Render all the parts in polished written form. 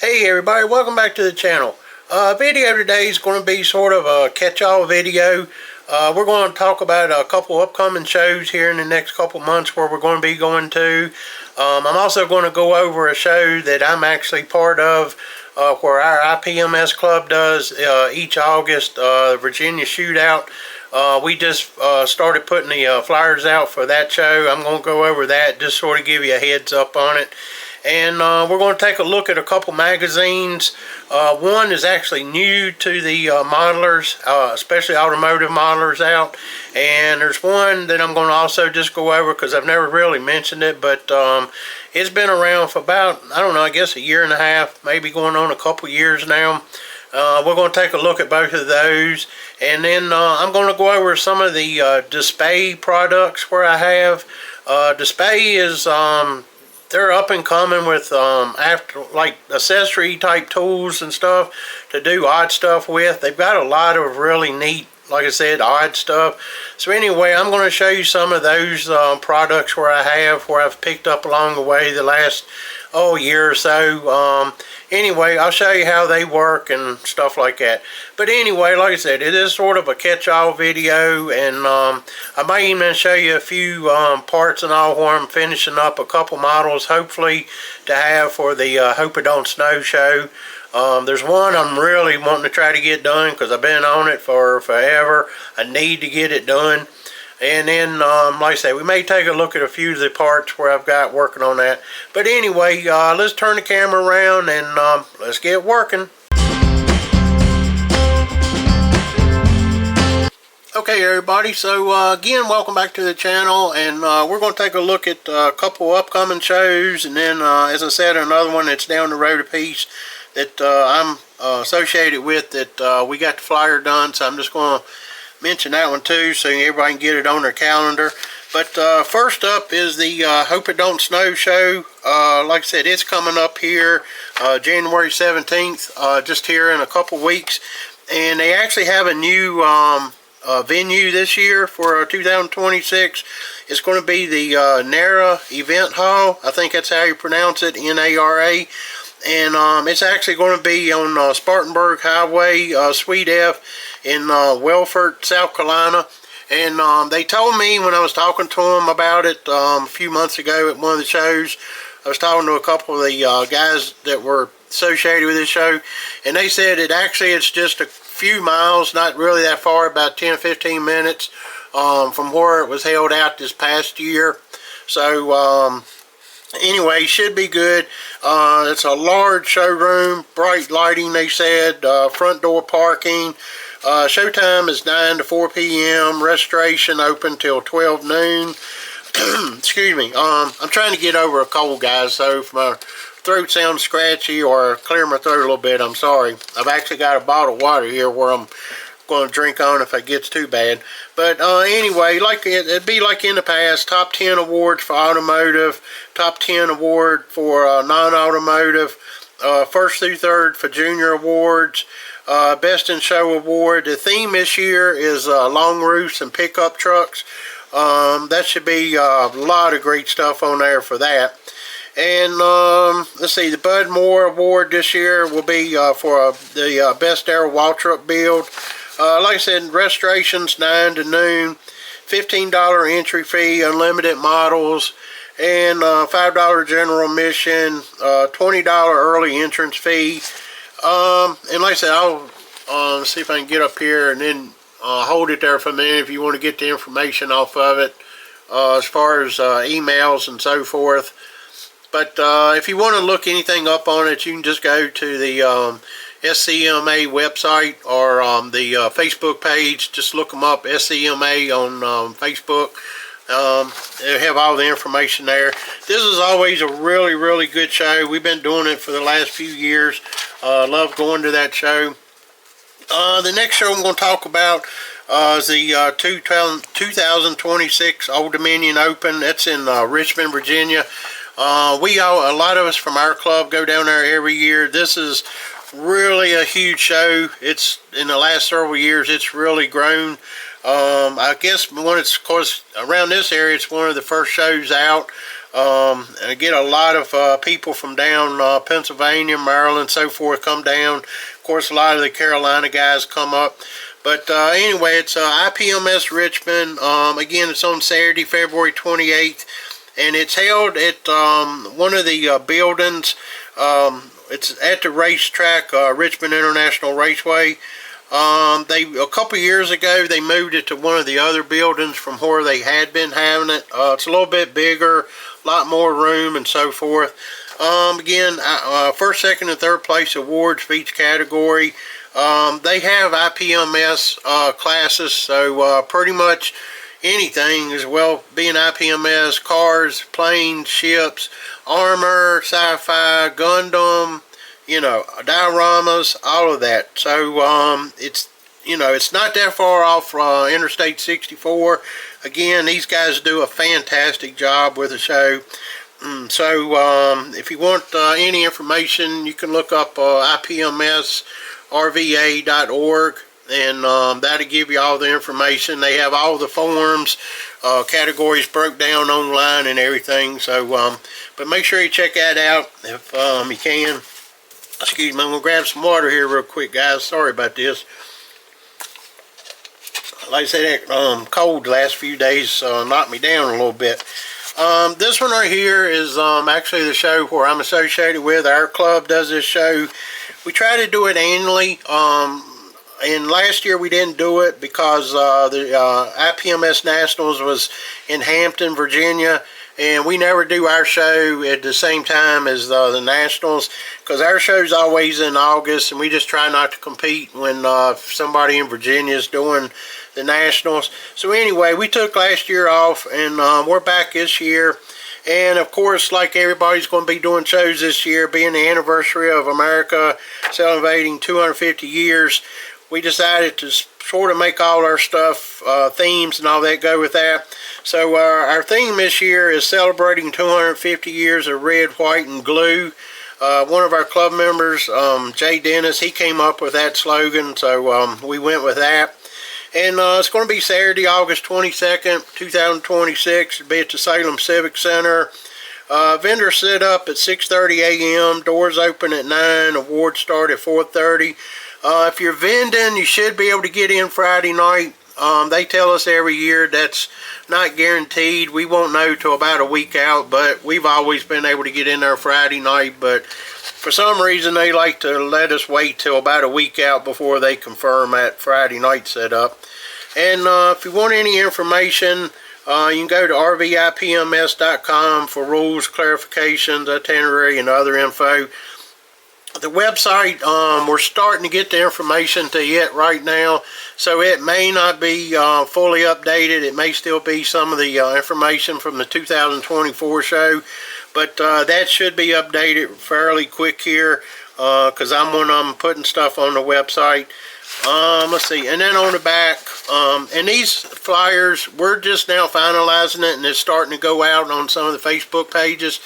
Hey everybody, welcome back to the channel. Video today is going to be sort of a catch-all video. We're going to talk about a couple upcoming shows here in the next couple months where we're going to be going to. I'm also going to go over a show that I'm actually part of where our IPMS club does each August, Virginia Shootout. We just started putting the flyers out for that show. I'm going to go over that, just sort of give you a heads up on it. And we're going to take a look at a couple magazines. One is actually new to the modelers, especially automotive modelers out. And there's one that I'm going to also just go over because I've never really mentioned it, but it's been around for about, I don't know, I guess a year and a half, maybe going on a couple years now. We're going to take a look at both of those. And then I'm going to go over some of the Dspiae products where I have. Dspiae is... they're up and coming with after like accessory type tools and stuff to do odd stuff with. They've got a lot of really neat, like I said, odd stuff. So anyway, I'm going to show you some of those products where I've picked up along the way the last year or so. Anyway, I'll show you how they work and stuff like that. But anyway, like I said, it is sort of a catch-all video, and I might even show you a few parts and all where I'm finishing up a couple models, hopefully, to have for the Hope It Don't Snow show. There's one I'm really wanting to try to get done because I've been on it for forever. I need to get it done. And then, like I say, we may take a look at a few of the parts where I've got working on that. But anyway, let's turn the camera around and let's get working. Okay, everybody, so again, welcome back to the channel. And we're going to take a look at a couple upcoming shows. And then, as I said, another one that's down the road a piece that I'm associated with that we got the flyer done. So I'm just going to mention that one too so everybody can get it on their calendar. But first up is the Hope It Don't Snow show. Like I said, it's coming up here January 17th, just here in a couple weeks. And they actually have a new venue this year for 2026. It's going to be the NARA Event Hall. I think that's how you pronounce it, N-A-R-A. And it's actually going to be on Spartanburg Highway, Suite F in Welford, South Carolina. And they told me when I was talking to them about it a few months ago at one of the shows, I was talking to a couple of the guys that were associated with this show, and they said it's just a few miles, not really that far, about 10 or 15 minutes from where it was held out this past year. So anyway, should be good. It's a large showroom, bright lighting, they said, front door parking. Showtime is 9 to 4 p.m. Registration open till 12 noon. Excuse me. I'm trying to get over a cold, guys, so if my throat sounds scratchy or clear my throat a little bit, I'm sorry. I've actually got a bottle of water here where I'm going to drink on if it gets too bad. But anyway, like it'd be like in the past, top 10 awards for automotive, top 10 award for non-automotive, first through third for junior awards, best in show award. The theme this year is long roofs and pickup trucks. That should be a lot of great stuff on there for that. And let's see, the Bud Moore Award this year will be for the best air wall truck build. Like I said, registration's 9 to noon, $15 entry fee, unlimited models, and $5 general admission, $20 early entrance fee. And like I said, I'll see if I can get up here and then hold it there for a minute if you want to get the information off of it as far as emails and so forth. But if you want to look anything up on it, you can just go to the SCMA website or the Facebook page. Just look them up, SCMA on Facebook. They have all the information there. This is always a really, really good show. We've been doing it for the last few years. Love going to that show. The next show I'm going to talk about is the 2026 Old Dominion Open. That's in Richmond, Virginia. A lot of us from our club go down there every year. This is really a huge show. It's in the last several years, it's really grown. I guess when it's, of course, around this area, it's one of the first shows out. I get a lot of people from down Pennsylvania, Maryland, so forth come down. Of course, a lot of the Carolina guys come up. But anyway, it's IPMS Richmond. Again, it's on Saturday, February 28th. And it's held at one of the buildings. It's at the racetrack, Richmond International Raceway. A couple years ago, they moved it to one of the other buildings from where they had been having it. It's a little bit bigger, a lot more room and so forth. Again, first, second, and third place awards for each category. They have IPMS classes, so pretty much anything as well, being IPMS, cars, planes, ships, armor, sci-fi, Gundam, you know, dioramas, all of that. So it's, you know, it's not that far off Interstate 64. Again, these guys do a fantastic job with the show. So if you want any information, you can look up IPMSRVA.org, and that'll give you all the information. They have all the forms, categories broke down online and everything. So but make sure you check that out if you can. Excuse me, I'm gonna grab some water here real quick, guys. Sorry about this. Like I said, that cold the last few days knocked me down a little bit. This one right here is actually the show where I'm associated with. Our club does this show. We try to do it annually. And last year we didn't do it because the IPMS Nationals was in Hampton, Virginia, and we never do our show at the same time as the Nationals, because our show's always in August, and we just try not to compete when somebody in Virginia is doing the Nationals. So anyway, we took last year off, and we're back this year. And of course, like everybody's going to be doing shows this year, being the anniversary of America celebrating 250 years, we decided to sort of make all our stuff, themes and all that go with that. So our theme this year is celebrating 250 years of red, white, and glue. One of our club members, Jay Dennis, he came up with that slogan, so we went with that. And it's going to be Saturday, August 22nd, 2026. It'll be at the Salem Civic Center. Vendor set up at 6:30 a.m. Doors open at 9. Awards start at 4:30. If you're vending, you should be able to get in Friday night. They tell us every year that's not guaranteed. We won't know till about a week out, but we've always been able to get in there Friday night. But for some reason, they like to let us wait till about a week out before they confirm that Friday night setup. And if you want any information, you can go to rvipms.com for rules, clarifications, itinerary, and other info. The website, we're starting to get the information to it right now, so it may not be fully updated. It may still be some of the information from the 2024 show, but that should be updated fairly quick here, because I'm when I'm putting stuff on the website. Let's see, and then on the back, and these flyers, we're just now finalizing it, and it's starting to go out on some of the Facebook pages.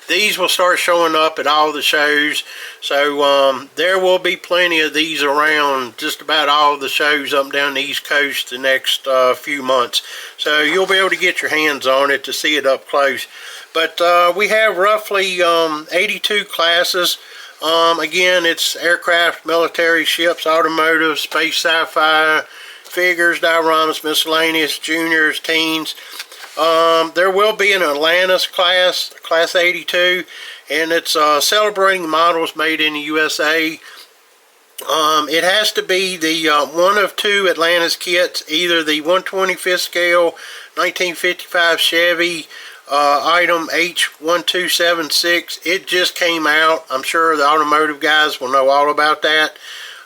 These will start showing up at all the shows, so there will be plenty of these around just about all the shows up and down the East Coast the next few months. So you'll be able to get your hands on it to see it up close. But we have roughly 82 classes. Again, it's aircraft, military, ships, automotive, space, sci-fi, figures, dioramas, miscellaneous, juniors, teens. There will be an Atlantis class, class 82, and it's celebrating models made in the USA. It has to be the one of two Atlantis kits, either the 125th scale 1955 Chevy item H1276. It just came out. I'm sure the automotive guys will know all about that.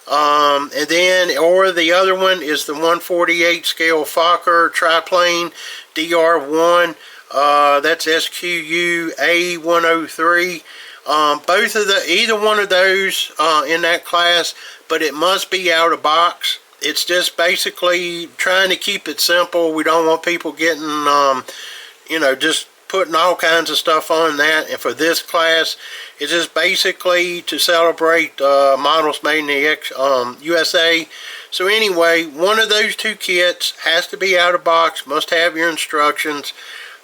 And then, or the other one is the 148 scale Fokker triplane DR1. That's SQU A103. Both of either one of those in that class, but it must be out of box. It's just basically trying to keep it simple. We don't want people getting, you know, just putting all kinds of stuff on that. And for this class, it's just basically to celebrate models made in the USA. So anyway, one of those two kits has to be out of box, must have your instructions.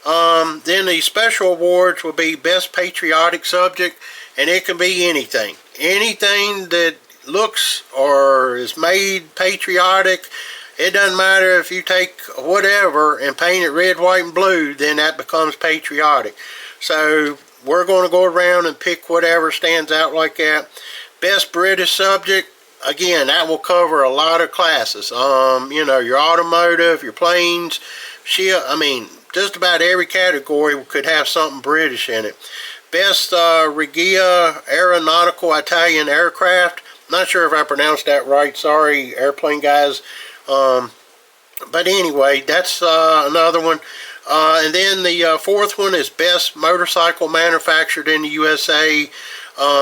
Then the special awards will be Best Patriotic Subject, and it can be anything. Anything that looks or is made patriotic. It doesn't matter if you take whatever and paint it red, white, and blue, then that becomes patriotic. So we're going to go around and pick whatever stands out like that. Best British Subject, again, that will cover a lot of classes. You know, your automotive, your planes, ship, I mean, just about every category could have something British in it. Best Regia Aeronautical Italian Aircraft. Not sure if I pronounced that right. Sorry, airplane guys. But anyway, that's another one. And then the fourth one is Best Motorcycle Manufactured in the USA.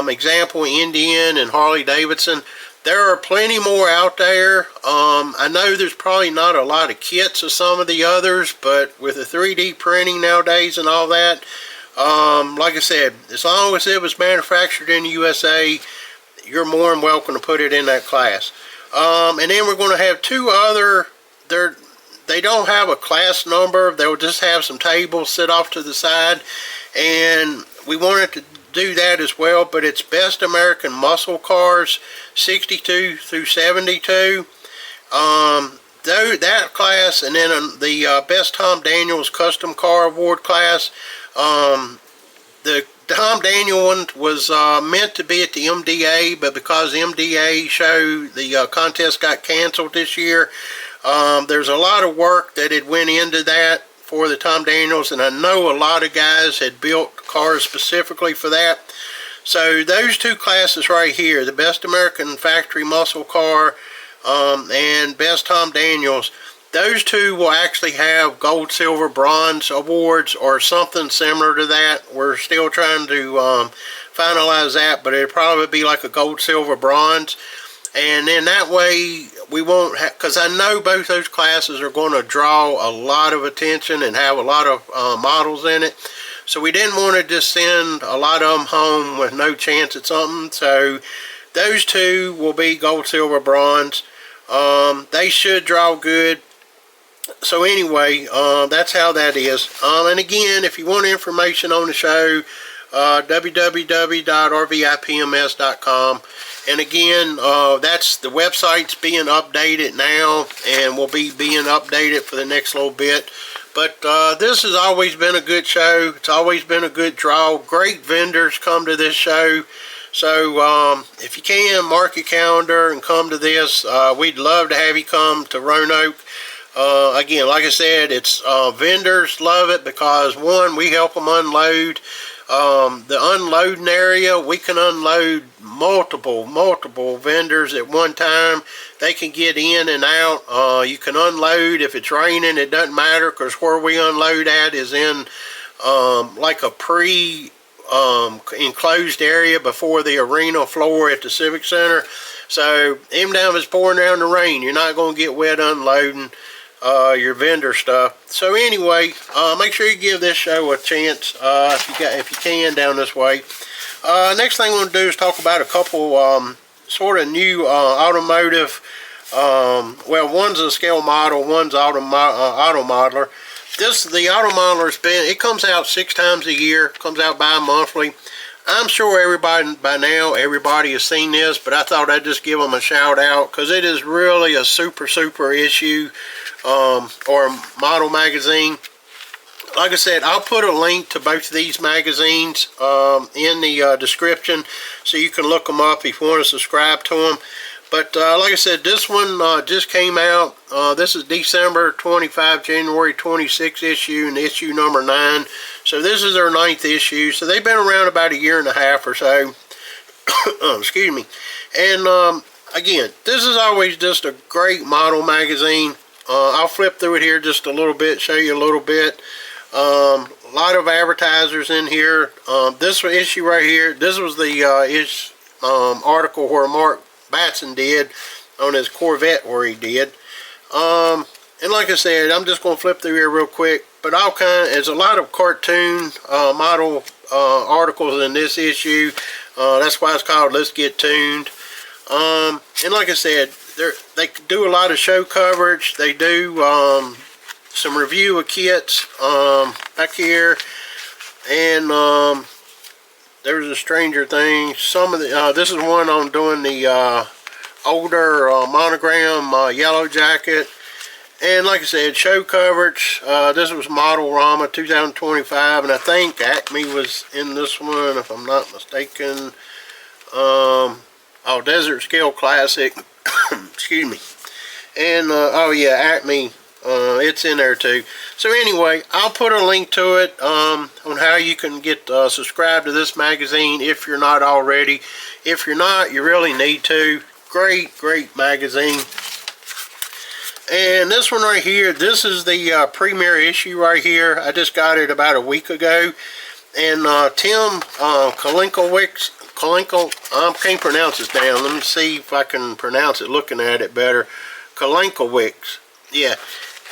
Example, Indian and Harley Davidson. There are plenty more out there. I know there's probably not a lot of kits of some of the others, but with the 3D printing nowadays and all that, like I said, as long as it was manufactured in the USA, you're more than welcome to put it in that class. And then we're going to have two other, they don't have a class number, they'll just have some tables set off to the side, and we wanted to do that as well, but it's Best American Muscle Cars 62 through 72. That class, and then the Best Tom Daniels Custom Car Award class. The Tom Daniel one was meant to be at the MDA, but because the MDA show, the contest got canceled this year. There's a lot of work that had went into that for the Tom Daniels, and I know a lot of guys had built cars specifically for that. So those two classes right here, the Best American Factory Muscle Car and Best Tom Daniels, those two will actually have gold, silver, bronze awards or something similar to that. We're still trying to finalize that, but it'll probably be like a gold, silver, bronze. And then that way we won't have, because I know both those classes are going to draw a lot of attention and have a lot of models in it. So we didn't want to just send a lot of them home with no chance at something. So those two will be gold, silver, bronze. They should draw good. So anyway, that's how that is. And again, if you want information on the show, www.rvipms.com. And again, that's the website's being updated now, and will be being updated for the next little bit. But this has always been a good show. It's always been a good draw. Great vendors come to this show. So if you can, mark your calendar and come to this. We'd love to have you come to Roanoke. Again, like I said, it's vendors love it because, one, we help them unload. The unloading area, we can unload multiple vendors at one time. They can get in and out. You can unload if it's raining. It doesn't matter, because where we unload at is in like a enclosed area before the arena floor at the Civic Center. So even if it's pouring down the rain, you're not going to get wet unloading your vendor stuff. So anyway, make sure you give this show a chance if you can down this way. Next thing I'm going to do is talk about a couple sort of new automotive. Well, one's a scale model, one's auto modeler. The auto modeler's it comes out 6 times a year, comes out bi-monthly. I'm sure everybody by now, everybody has seen this, but I thought I'd just give them a shout out because it is really a super issue or model magazine. Like I said, I'll put a link to both of these magazines in the description, so you can look them up if you want to subscribe to them. But like I said, this one just came out. This is December 25, January 26 issue, and issue number 9. So this is their 9th issue. So they've been around about 1.5 years or so. Excuse me. And again, this is always just a great model magazine. I'll flip through it here just a little bit, show you a little bit. A lot of advertisers in here. This issue right here, this was the article where Mark Batson did on his Corvette where he did. And like I said, I'm just going to flip through here real quick. But there's a lot of cartoon model articles in this issue. That's why it's called Let's Get Tuned. And like I said, they do a lot of show coverage. They do some review of kits back here, and there's a Stranger Things. Some of the this is one on doing the older monogram Yellow Jacket. And like I said, show coverage. This was Model Rama 2025, and I think Acme was in this one, if I'm not mistaken. Oh, Desert Scale Classic. Excuse me. And oh yeah, Acme. It's in there too. So anyway, I'll put a link to it on how you can get subscribed to this magazine if you're not already. If you're not, you really need to. Great magazine. And this one right here, this is the premiere issue right here. I just got it about a week ago. And Tim Kalinkowicz, I can't pronounce his name. Let me see if I can pronounce it looking at it better. Kalinkowicz. Yeah,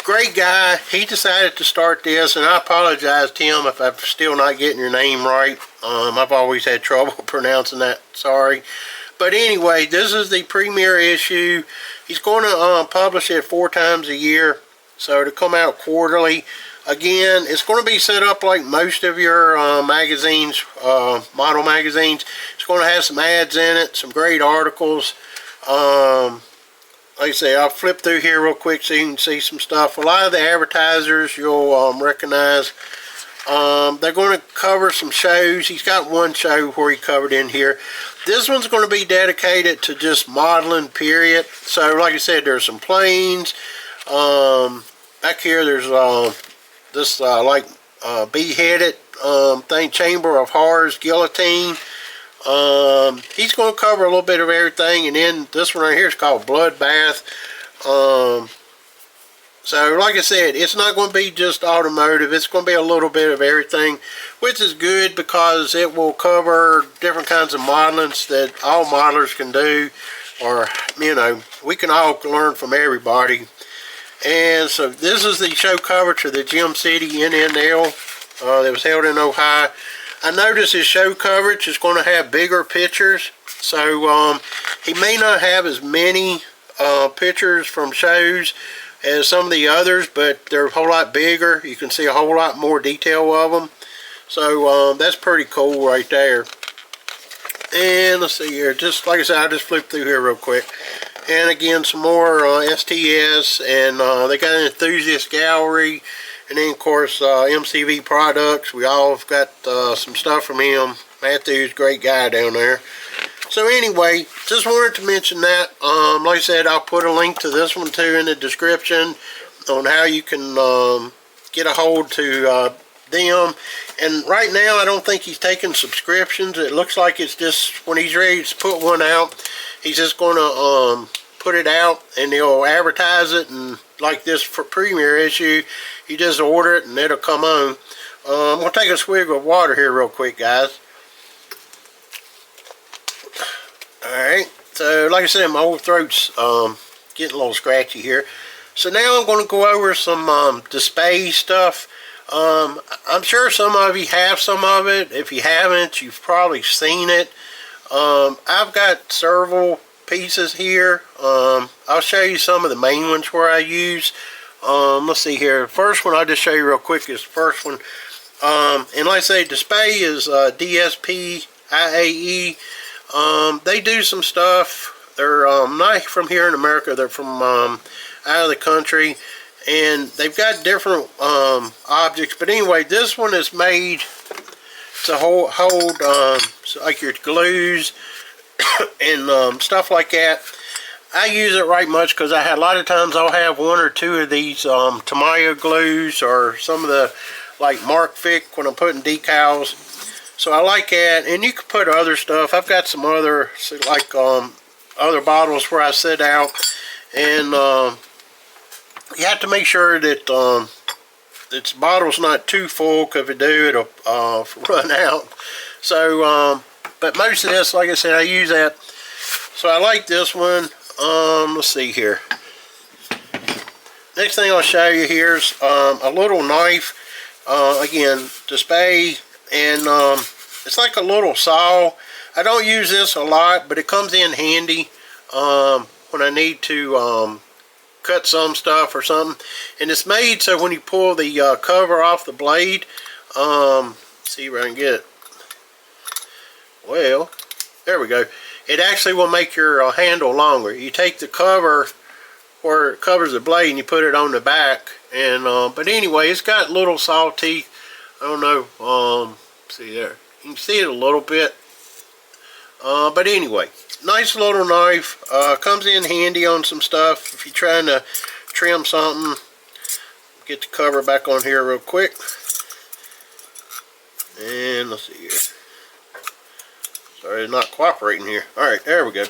great guy. He decided to start this, and I apologize, Tim, if I'm still not getting your name right. I've always had trouble pronouncing that. Sorry. But anyway, this is the premiere issue. He's going to publish it 4 times a year, so to come out quarterly. Again, it's going to be set up like most of your magazines, model magazines. It's going to have some ads in it, some great articles. Like I say, I'll flip through here real quick so you can see some stuff. A lot of the advertisers you'll recognize. They're going to cover some shows. He's got one show where he covered in here. This one's going to be dedicated to just modeling, period. So, like I said, there's some planes. Back here, there's this like beheaded thing, Chamber of Horrors, guillotine. He's going to cover a little bit of everything, and then this one right here is called Bloodbath. So, like I said, it's not going to be just automotive. It's going to be a little bit of everything, which is good because it will cover different kinds of modelings that all modelers can do, or, you know, we can all learn from everybody. And so this is the show coverage of the Gem City NNL that was held in Ohio. I noticed his show coverage is going to have bigger pictures, so he may not have as many pictures from shows as some of the others, but they're a whole lot bigger. You can see a whole lot more detail of them. So that's pretty cool right there. And let's see here, just like I said, I just flipped through here real quick. And again, some more STS, and they got an enthusiast gallery, and then of course MCV products. We all have got some stuff from him. Matthew's a great guy down there. So anyway, just wanted to mention that. Like I said, I'll put a link to this one too in the description on how you can get a hold to them. And right now, I don't think he's taking subscriptions. It looks like it's just when he's ready to put one out, he's just going to put it out, and he'll advertise it. And like this for premiere issue, you just order it and it'll come on. I'm going to take a swig of water here real quick, guys. Alright, so like I said, my old throat's getting a little scratchy here. So now I'm going to go over some Dspiae stuff. I'm sure some of you have some of it. If you haven't, you've probably seen it. I've got several pieces here. I'll show you some of the main ones where I use. Let's see here. The first one I'll just show you real quick is the first one. And like I say, Dspiae is Dspiae. They do some stuff. They're not from here in America. They're from out of the country, and they've got different objects. But anyway, this one is made to hold so like your glues and stuff like that. I use it right much because I had a lot of times I'll have 1 or 2 of these Tamiya glues, or some of the like Mark Fick when I'm putting decals. So I like that, and you can put other stuff. I've got some other, like other bottles where I sit out, and you have to make sure that this bottle's not too full, because if it do, it'll run out. So, but most of this, like I said, I use that. So I like this one. Let's see here. Next thing I'll show you here is a little knife. Again, Dspiae. And it's like a little saw. I don't use this a lot, but it comes in handy when I need to cut some stuff or something. And it's made so when you pull the cover off the blade, see if I can get it. Well, there we go. It actually will make your handle longer. You take the cover where it covers the blade and you put it on the back. And but anyway, it's got little saw teeth. I don't know. See there. You can see it a little bit. But anyway, nice little knife. Comes in handy on some stuff if you're trying to trim something. Get the cover back on here real quick. And let's see here. Sorry, it's not cooperating here. Alright, there we go.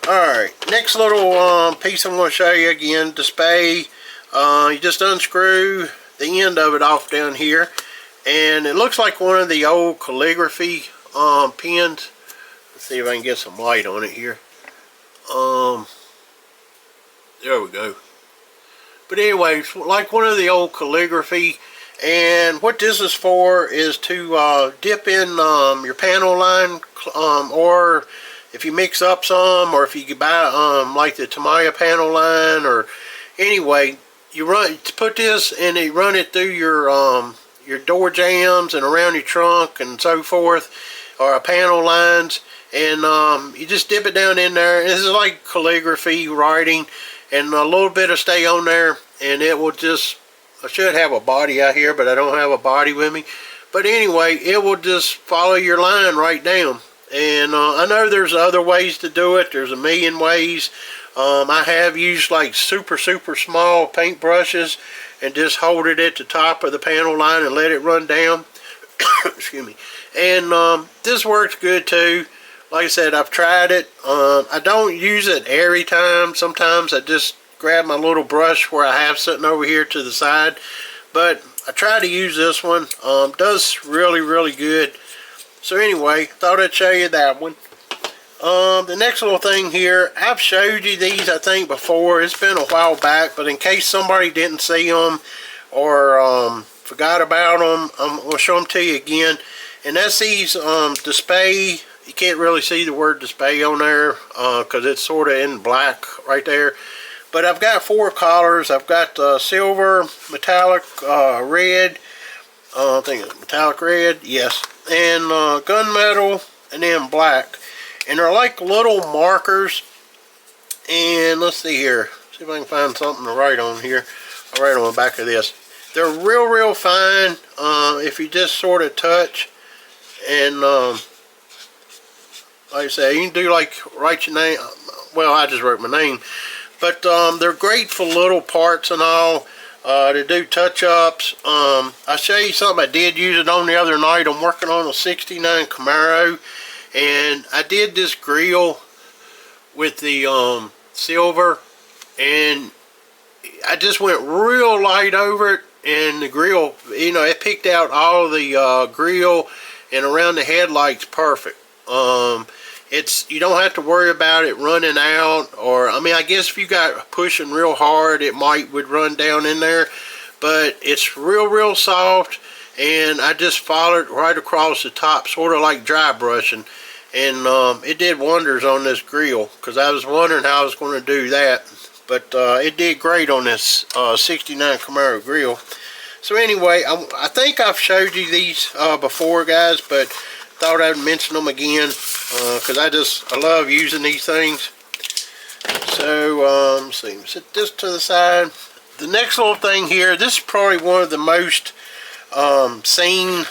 Alright, next little piece I'm going to show you again. Dspiae. You just unscrew the end of it off down here. And it looks like one of the old calligraphy pens. Let's see if I can get some light on it here. There we go. But anyway, it's like one of the old calligraphy. And what this is for is to dip in your panel line, or if you mix up some, or if you could buy like the Dspiae panel line, or anyway, you put this and you run it through your door jambs and around your trunk and so forth, or panel lines, and you just dip it down in there. This is like calligraphy writing, and a little bit of stay on there, and it will just, I should have a body out here, but I don't have a body with me. But anyway, it will just follow your line right down. And I know there's other ways to do it. There's a million ways. I have used like super small paint brushes and just hold it at the top of the panel line and let it run down. Excuse me. And this works good too. Like I said, I've tried it. I don't use it every time. Sometimes I just grab my little brush where I have sitting over here to the side, but I try to use this one. Does really good. So anyway, thought I'd show you that one. The next little thing here, I've showed you these I think before. It's been a while back, but in case somebody didn't see them or forgot about them, I'm going to show them to you again. And that's these Dspiae. You can't really see the word Dspiae on there because it's sort of in black right there. But I've got 4 collars. I've got silver, metallic red, I think it's metallic red, yes, and gunmetal, and then black. And they're like little markers. And let's see here. See if I can find something to write on here. I'll write on the back of this. They're real fine if you just sort of touch. And like I say, you can do like write your name. Well, I just wrote my name. But they're great for little parts and all, to do touch-ups. I'll show you something I did use it on the other night. I'm working on a 69 Camaro, and I did this grill with the silver, and I just went real light over it, and the grill, you know, it picked out all the grill and around the headlights perfect. You don't have to worry about it running out, or I mean, I guess if you got pushing real hard, it would run down in there, but it's real soft, and I just followed right across the top, sort of like dry brushing, and it did wonders on this grill, because I was wondering how I was going to do that, but it did great on this 69 Camaro grill. So anyway, I think I've showed you these before, guys, but thought I'd mention them again because I love using these things. So let's see, set this to the side. The next little thing here, this is probably one of the most seen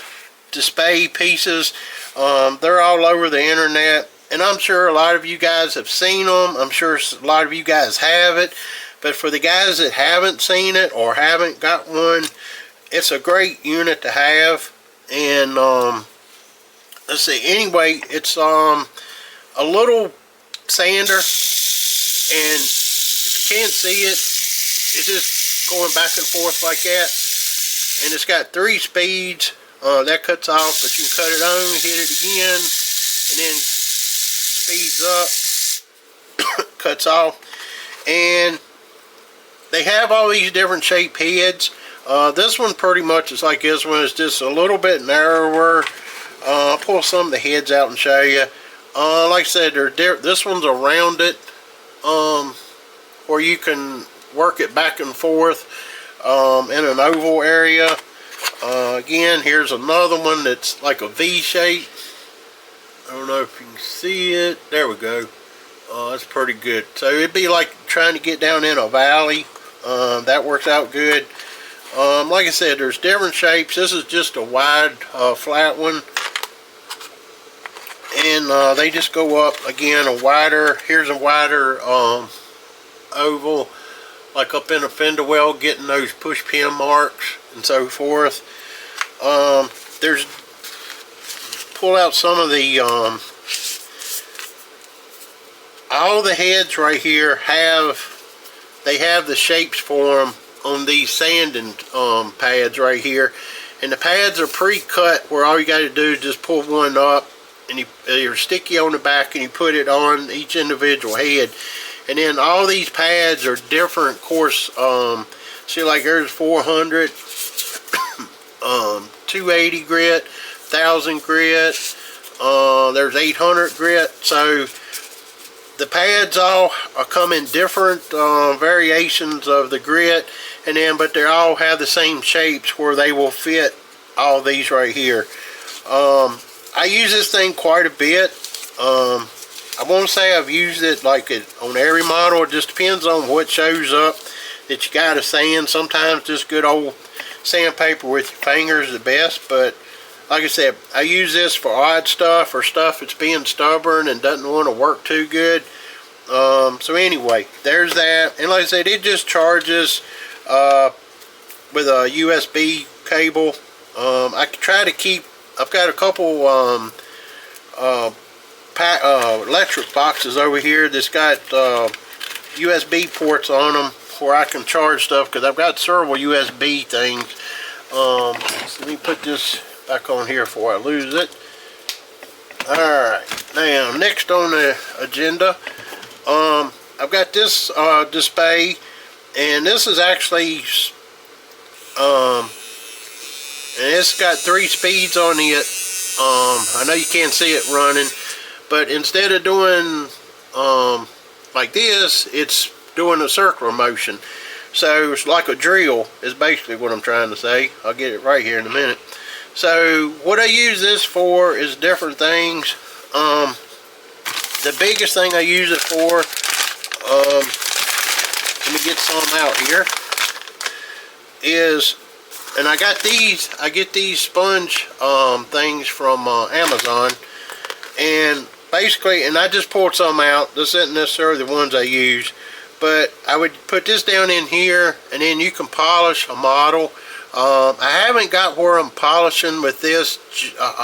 Dspiae pieces. They're all over the internet, and I'm sure a lot of you guys have seen them. I'm sure a lot of you guys have it, but for the guys that haven't seen it or haven't got one, it's a great unit to have. And let's see, anyway, it's a little sander, and if you can't see it, it's just going back and forth like that, and it's got 3 speeds. That cuts off, but you can cut it on, hit it again, and then speeds up, cuts off. And they have all these different shaped heads. This one pretty much is like this one. It's just a little bit narrower. I'll pull some of the heads out and show you. Like I said, this one's a rounded, where you can work it back and forth in an oval area. Again, here's another one that's like a V shape. I don't know if you can see it. There we go. That's pretty good. So it'd be like trying to get down in a valley. That works out good. Like I said, there's different shapes. This is just a wide, flat one. And they just go up, again, a wider, here's a wider oval, like up in a fender well, getting those push pin marks and so forth. There's, pull out some of the, all the heads right here they have the shapes for them on these sanding pads right here. And the pads are pre-cut where all you got to do is just pull one up, and they're sticky on the back, and you put it on each individual head. And then all these pads are different, of course. See, like there's 400, 280 grit, 1000 grit, there's 800 grit. So the pads all come in different variations of the grit, and then but they all have the same shapes where they will fit all these right here. I use this thing quite a bit. I won't say I've used it like on every model. It just depends on what shows up that you got to sand. Sometimes just good old sandpaper with your fingers is the best, but like I said, I use this for odd stuff or stuff that's being stubborn and doesn't want to work too good. So anyway, there's that. And like I said, it just charges with a USB cable. I try to keep, I've got a couple electric boxes over here that's got USB ports on them where I can charge stuff, because I've got several USB things. So let me put this back on here before I lose it. Alright, now next on the agenda, I've got this Dspiae, and this is actually and it's got 3 speeds on it. I know you can't see it running, but instead of doing like this, it's doing a circular motion. So it's like a drill is basically what I'm trying to say. I'll get it right here in a minute. So what I use this for is different things. The biggest thing I use it for, let me get some out here, is, and I got these, I get these sponge things from Amazon, and basically, and I just pulled some out. This isn't necessarily the ones I use, but I would put this down in here, and then you can polish a model. I haven't got where I'm polishing with this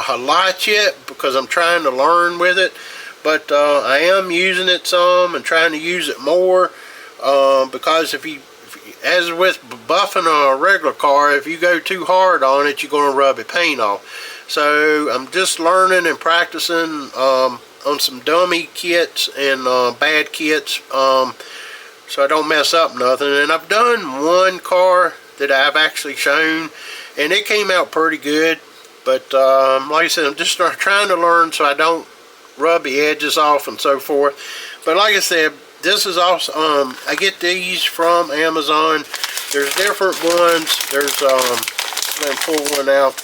a lot yet, because I'm trying to learn with it, but I am using it some and trying to use it more, because if you, as with buffing a regular car, if you go too hard on it, you're going to rub the paint off. So I'm just learning and practicing on some dummy kits and bad kits, so I don't mess up nothing. And I've done one car that I've actually shown, and it came out pretty good, but like I said, I'm just trying to learn so I don't rub the edges off and so forth. But like I said, this is also, I get these from Amazon. There's different ones. There's, I'm going to pull one out.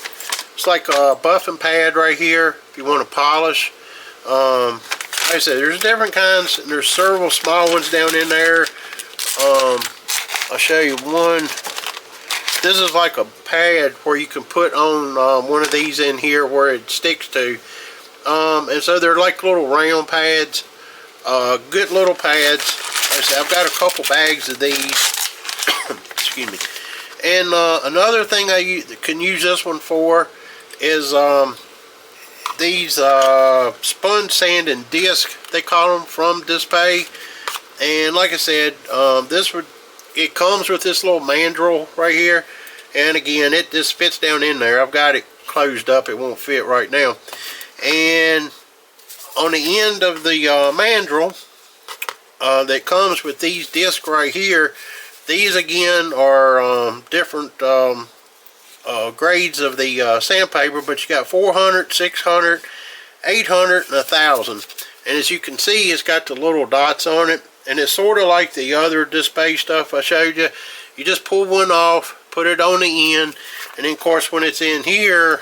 It's like a buffing pad right here if you want to polish. Like I said, there's different kinds, and there's several small ones down in there. I'll show you one. This is like a pad where you can put on one of these in here where it sticks to. And so they're like little round pads. Good little pads. Like I said, I've got a couple bags of these. Excuse me. And another thing I can use this one for is these sponge sanding disc, they call them, from Dspiae. And like I said, it comes with this little mandrel right here, and again, it just fits down in there. I've got it closed up, it won't fit right now. And on the end of the mandrel that comes with these discs right here, these again are different grades of the sandpaper, but you got 400, 600, 800, and 1000. And as you can see, it's got the little dots on it. and it's sort of like the other Dspiae stuff I showed you. You just pull one off, put it on the end, and then of course when it's in here,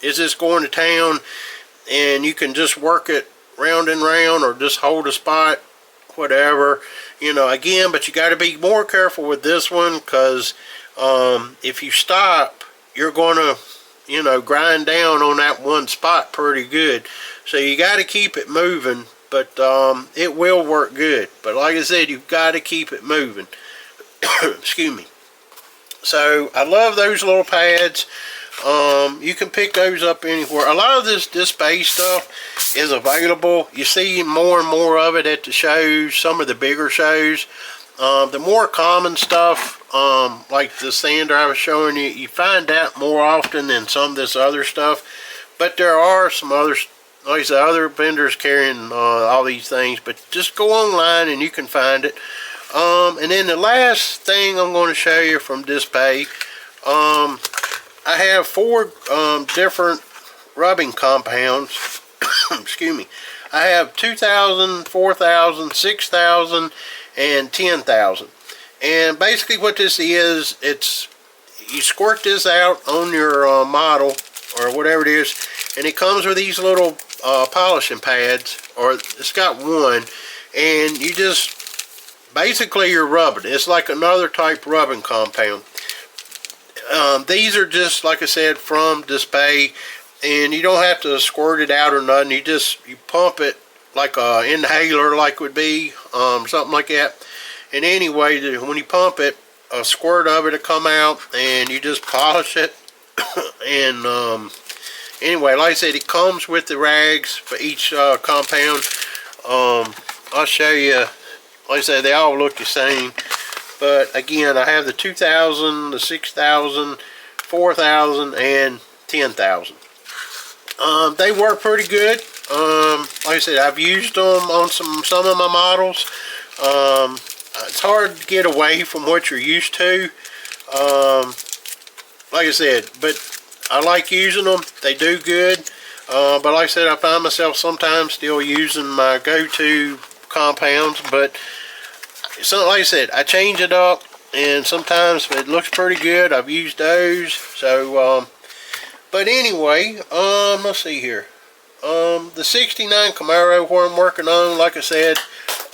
it's just going to town, and you can just work it round and round or just hold a spot, whatever, you know, again. But you got to be more careful with this one, because if you stop, you're going to, you know, grind down on that one spot pretty good. So you got to keep it moving, but it will work good. But like I said, you've got to keep it moving. Excuse me. So I love those little pads. You can pick those up anywhere. A lot of this Dspiae stuff is available. You see more and more of it at the shows, some of the bigger shows. The more common stuff, like the sander I was showing you, you find that more often than some of this other stuff. But there are some other, like I said, other vendors carrying all these things. But just go online and you can find it. And then the last thing I'm going to show you from Dspiae, I have 4 different rubbing compounds. Excuse me. I have 2,000, 4,000, 6,000, and 10,000. And basically what this is, it's, you squirt this out on your model or whatever it is, and it comes with these little polishing pads, or it's got one, and you just basically you're rubbing. It's like another type rubbing compound. These are just, like I said, from Dspiae, and you don't have to squirt it out or nothing. You pump it like an inhaler, like would be something like that. And anyway, when you pump it, a squirt of it will come out, and you just polish it. And anyway, like I said, it comes with the rags for each compound. I'll show you. Like I said, they all look the same. But again, I have the 2,000, the 6,000, 4,000, and 10,000. They work pretty good. Like I said, I've used them on some of my models. It's hard to get away from what you're used to. Like I said, but I like using them. They do good. But like I said, I find myself sometimes still using my go-to compounds. But so, like I said, I change it up, and sometimes it looks pretty good. I've used those. So, but anyway, let's see here. The 69 Camaro, where I'm working on, like I said,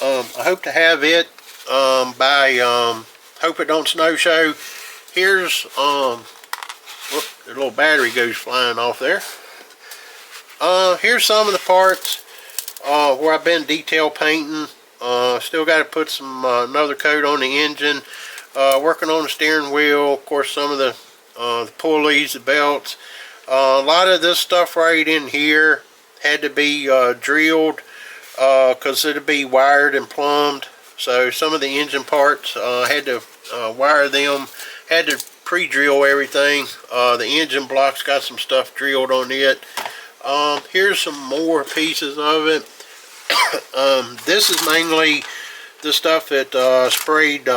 I hope to have it by Hope It Don't Snow show. Here's whoop, the little battery goes flying off there. Here's some of the parts where I've been detail painting. Still got to put some another coat on the engine. Working on the steering wheel. Of course, some of the pulleys, the belts. A lot of this stuff right in here had to be drilled because it'd be wired and plumbed. So some of the engine parts had to wire them. Had to pre-drill everything. The engine blocks got some stuff drilled on it. Here's some more pieces of it. This is mainly the stuff that sprayed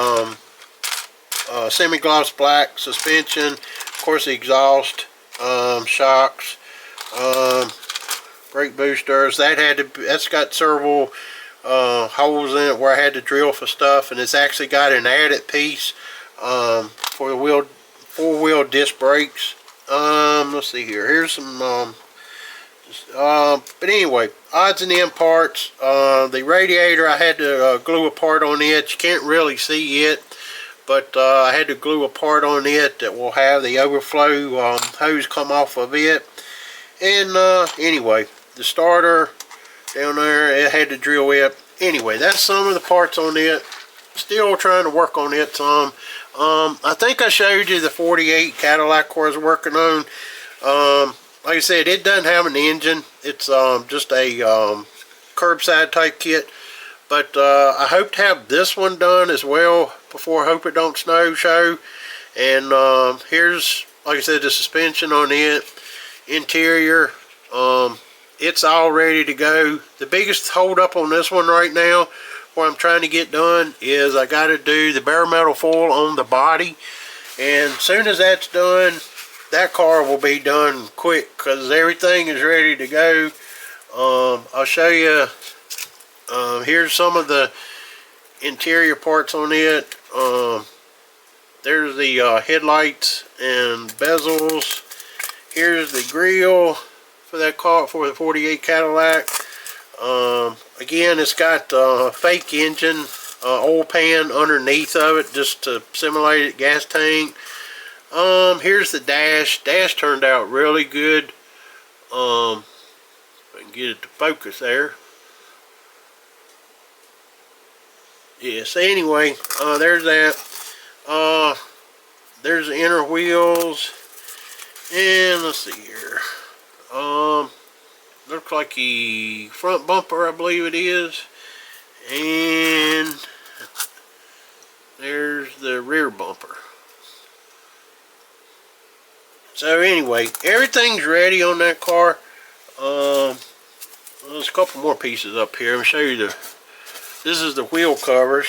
semi-gloss black suspension, of course the exhaust, shocks, brake boosters. That's got several holes in it where I had to drill for stuff, and it's actually got an added piece for the four-wheel disc brakes. Let's see here. Here's some but anyway, odds and end parts. The radiator, I had to glue a part on it. You can't really see it, but I had to glue a part on it that will have the overflow hose come off of it. And anyway, the starter down there, it had to drill it. Anyway, that's some of the parts on it. Still trying to work on it some. I think I showed you the 48 Cadillac I was working on. Like I said, it doesn't have an engine. It's just a curbside type kit. But I hope to have this one done as well before Hope It Don't Snow show. And here's, like I said, the suspension on it. Interior, it's all ready to go. The biggest hold up on this one right now, what I'm trying to get done, is I got to do the bare metal foil on the body. And as soon as that's done, that car will be done quick because everything is ready to go. I'll show you Here's some of the interior parts on it. There's the headlights and bezels. Here's the grill for that car, for the 48 Cadillac. Again, it's got fake engine oil pan underneath of it just to simulate a gas tank. Here's the dash. Dash turned out really good. If I can get it to focus there. Yeah, so anyway, there's that. There's the inner wheels. And let's see here. Looks like the front bumper, I believe it is. And there's the rear bumper. So anyway, everything's ready on that car. There's a couple more pieces up here. Let me show you this is the wheel covers.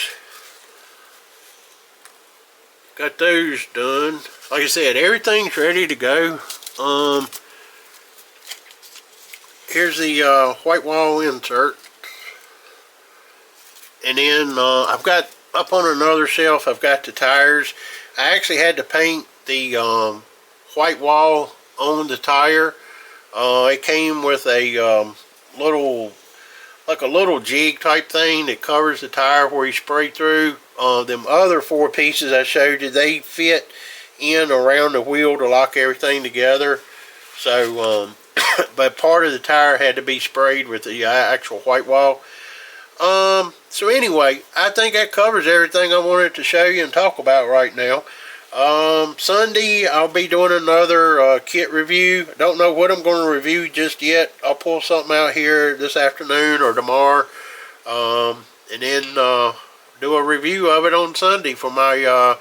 Got those done. Like I said, everything's ready to go. Here's the white wall insert. And then I've got up on another shelf, I've got the tires. I actually had to paint the white wall on the tire. It came with a little jig type thing that covers the tire where you spray through. Them other 4 pieces I showed you, they fit in around the wheel to lock everything together. So, but part of the tire had to be sprayed with the actual white wall. So anyway, I think that covers everything I wanted to show you and talk about right now. Sunday, I'll be doing another kit review. Don't know what I'm going to review just yet. I'll pull something out here this afternoon or tomorrow. And then do a review of it on Sunday for my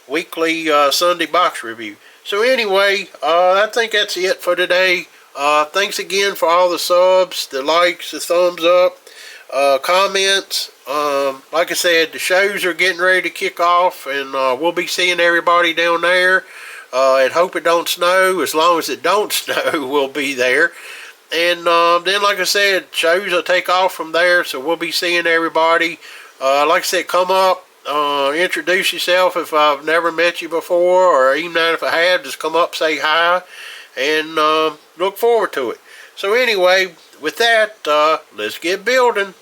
weekly Sunday box review. So anyway, I think that's it for today. Thanks again for all the subs, the likes, the thumbs up, comments. Like I said, the shows are getting ready to kick off, and we'll be seeing everybody down there. And hope it don't snow. As long as it don't snow, we'll be there. And then, like I said, shows will take off from there, so we'll be seeing everybody. Like I said, come up, introduce yourself if I've never met you before, or even if I have, just come up, say hi, and look forward to it. So anyway, with that, let's get building.